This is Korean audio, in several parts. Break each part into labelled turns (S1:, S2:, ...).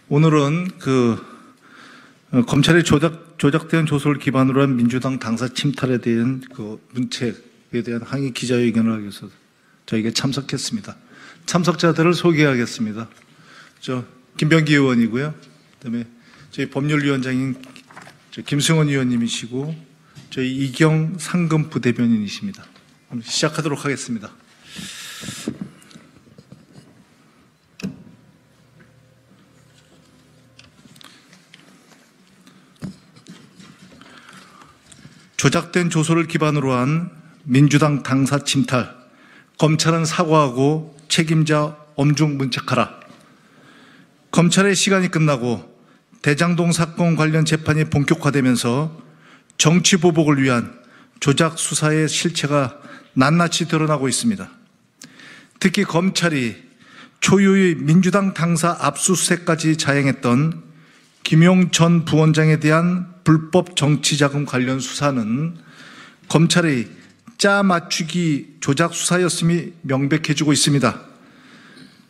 S1: 오늘은 검찰의 조작된 조서를 기반으로 한 민주당 당사 침탈에 대한 문책에 대한 항의 기자회견을 하기 위해서 저희가 참석했습니다. 참석자들을 소개하겠습니다. 김병기 의원이고요. 그다음에 저희 법률위원장인 김승원 의원님이시고 저희 이경 상금 부대변인이십니다. 시작하도록 하겠습니다. 조작된 조서를 기반으로 한 민주당 당사 침탈, 검찰은 사과하고 책임자 엄중 문책하라. 검찰의 시간이 끝나고 대장동 사건 관련 재판이 본격화되면서 정치 보복을 위한 조작 수사의 실체가 낱낱이 드러나고 있습니다. 특히 검찰이 초유의 민주당 당사 압수수색까지 자행했던 김용 전 부원장에 대한 불법 정치자금 관련 수사는 검찰의 짜 맞추기 조작 수사였음이 명백해지고 있습니다.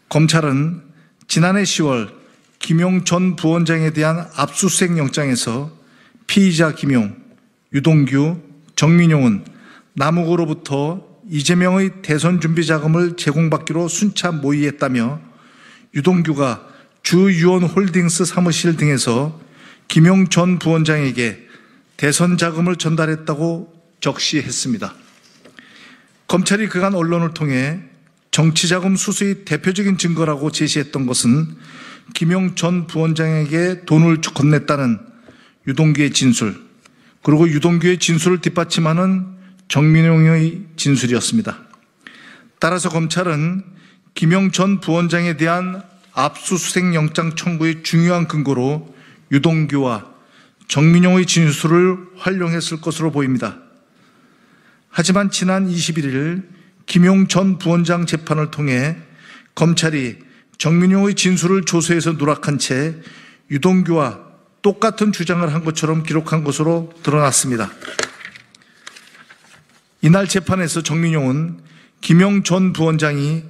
S1: 검찰은 지난해 10월 김용 전 부원장에 대한 압수수색 영장에서 피의자 김용, 유동규, 정민용은 남욱으로부터 이재명의 대선 준비 자금을 제공받기로 순차 모의했다며 유동규가 주유원홀딩스 사무실 등에서 김용 전 부원장에게 대선 자금을 전달했다고 적시했습니다. 검찰이 그간 언론을 통해 정치자금 수수의 대표적인 증거라고 제시했던 것은 김용 전 부원장에게 돈을 건넸다는 유동규의 진술, 그리고 유동규의 진술을 뒷받침하는 정민용의 진술이었습니다. 따라서 검찰은 김용 전 부원장에 대한 압수수색 영장 청구의 중요한 근거로 유동규와 정민용의 진술을 활용했을 것으로 보입니다. 하지만 지난 21일 김용 전 부원장 재판을 통해 검찰이 정민용의 진술을 조서에서 누락한 채 유동규와 똑같은 주장을 한 것처럼 기록한 것으로 드러났습니다. 이날 재판에서 정민용은 김용 전 부원장이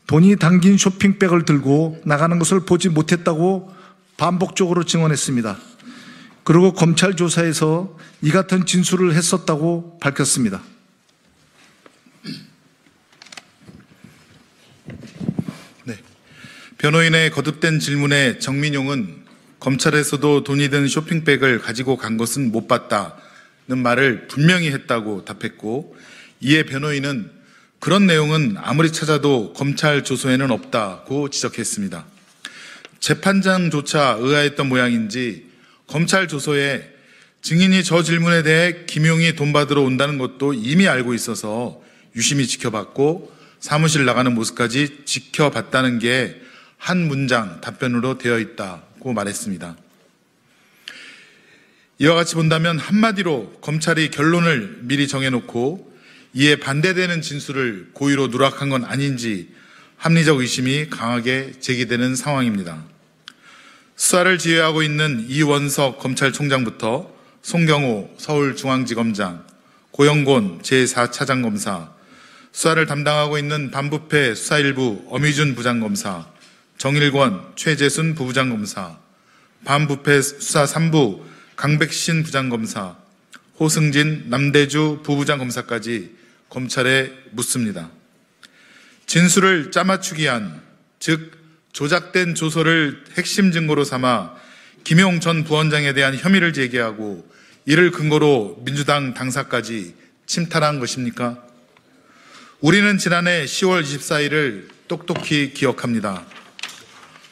S1: 돈이 담긴 쇼핑백을 들고 나가는 것을 보지 못했다고 반복적으로 증언했습니다. 그리고 검찰 조사에서 이 같은 진술을 했었다고 밝혔습니다.
S2: 네. 변호인의 거듭된 질문에 정민용은 검찰에서도 돈이 든 쇼핑백을 가지고 간 것은 못 봤다는 말을 분명히 했다고 답했고, 이에 변호인은 그런 내용은 아무리 찾아도 검찰 조서에는 없다고 지적했습니다. 재판장조차 의아했던 모양인지 검찰 조서에 증인이 저 질문에 대해 김용이 돈 받으러 온다는 것도 이미 알고 있어서 유심히 지켜봤고 사무실 나가는 모습까지 지켜봤다는 게 한 문장 답변으로 되어 있다고 말했습니다. 이와 같이 본다면 한마디로 검찰이 결론을 미리 정해놓고 이에 반대되는 진술을 고의로 누락한 건 아닌지 합리적 의심이 강하게 제기되는 상황입니다. 수사를 지휘하고 있는 이원석 검찰총장부터 송경호 서울중앙지검장, 고영곤 제4차장검사, 수사를 담당하고 있는 반부패 수사일부 엄희준 부장검사, 정일권 최재순 부부장검사, 반부패 수사 3부 강백신 부장검사, 호승진 남대주 부부장검사까지 검찰에 묻습니다. 진술을 짜맞추기 한, 즉 조작된 조서를 핵심 증거로 삼아 김용 전 부원장에 대한 혐의를 제기하고 이를 근거로 민주당 당사까지 침탈한 것입니까? 우리는 지난해 10월 24일을 똑똑히 기억합니다.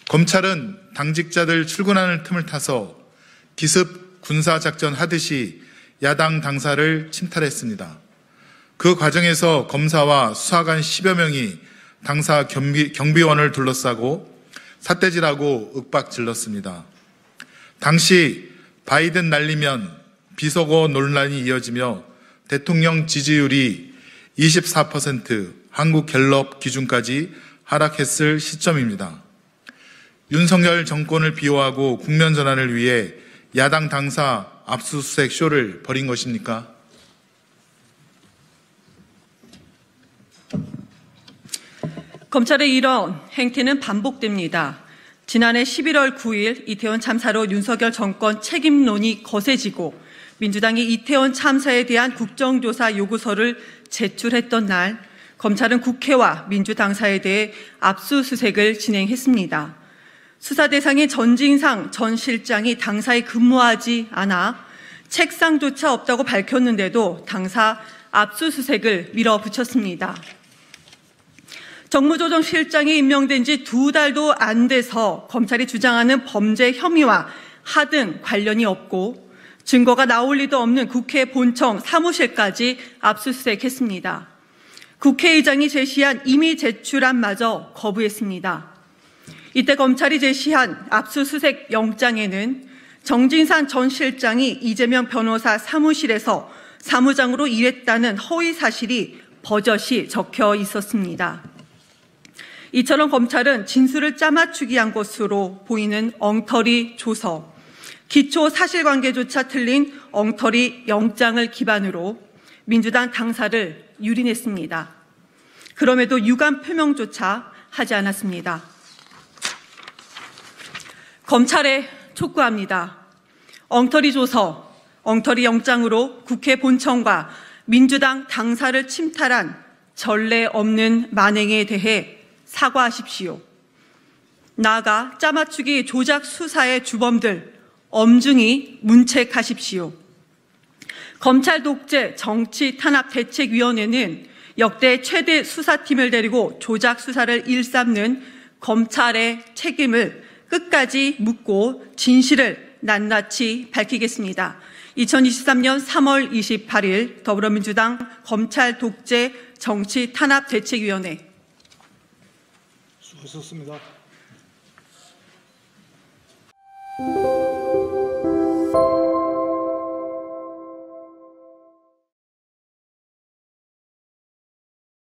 S2: 검찰은 당직자들 출근하는 틈을 타서 기습 군사작전 하듯이 야당 당사를 침탈했습니다. 그 과정에서 검사와 수사관 10여 명이 당사 경비원을 둘러싸고 삿대질하고 윽박질렀습니다. 당시 바이든 날리면 비속어 논란이 이어지며 대통령 지지율이 24%, 한국갤럽 기준까지 하락했을 시점입니다. 윤석열 정권을 비호하고 국면 전환을 위해 야당 당사 압수수색 쇼를 벌인 것입니까?
S3: 검찰의 이런 행태는 반복됩니다. 지난해 11월 9일 이태원 참사로 윤석열 정권 책임론이 거세지고 민주당이 이태원 참사에 대한 국정조사 요구서를 제출했던 날, 검찰은 국회와 민주당사에 대해 압수수색을 진행했습니다. 수사 대상인 전진상 전 실장이 당사에 근무하지 않아 책상조차 없다고 밝혔는데도 당사 압수수색을 밀어붙였습니다. 정무조정실장이 임명된 지 2달도 안 돼서 검찰이 주장하는 범죄 혐의와 하등 관련이 없고 증거가 나올 리도 없는 국회 본청 사무실까지 압수수색했습니다. 국회의장이 제시한 임의 제출안마저 거부했습니다. 이때 검찰이 제시한 압수수색 영장에는 정진상 전 실장이 이재명 변호사 사무실에서 사무장으로 일했다는 허위 사실이 버젓이 적혀 있었습니다. 이처럼 검찰은 진술을 짜맞추기 한 것으로 보이는 엉터리 조서, 기초 사실관계조차 틀린 엉터리 영장을 기반으로 민주당 당사를 유린했습니다. 그럼에도 유감 표명조차 하지 않았습니다. 검찰에 촉구합니다. 엉터리 조서, 엉터리 영장으로 국회 본청과 민주당 당사를 침탈한 전례 없는 만행에 대해 사과하십시오. 나아가 짜맞추기 조작 수사의 주범들 엄중히 문책하십시오. 검찰 독재 정치 탄압 대책위원회는 역대 최대 수사팀을 데리고 조작 수사를 일삼는 검찰의 책임을 끝까지 묻고 진실을 낱낱이 밝히겠습니다. 2023년 3월 28일 더불어민주당 검찰 독재 정치 탄압 대책위원회.
S1: 수고하셨습니다.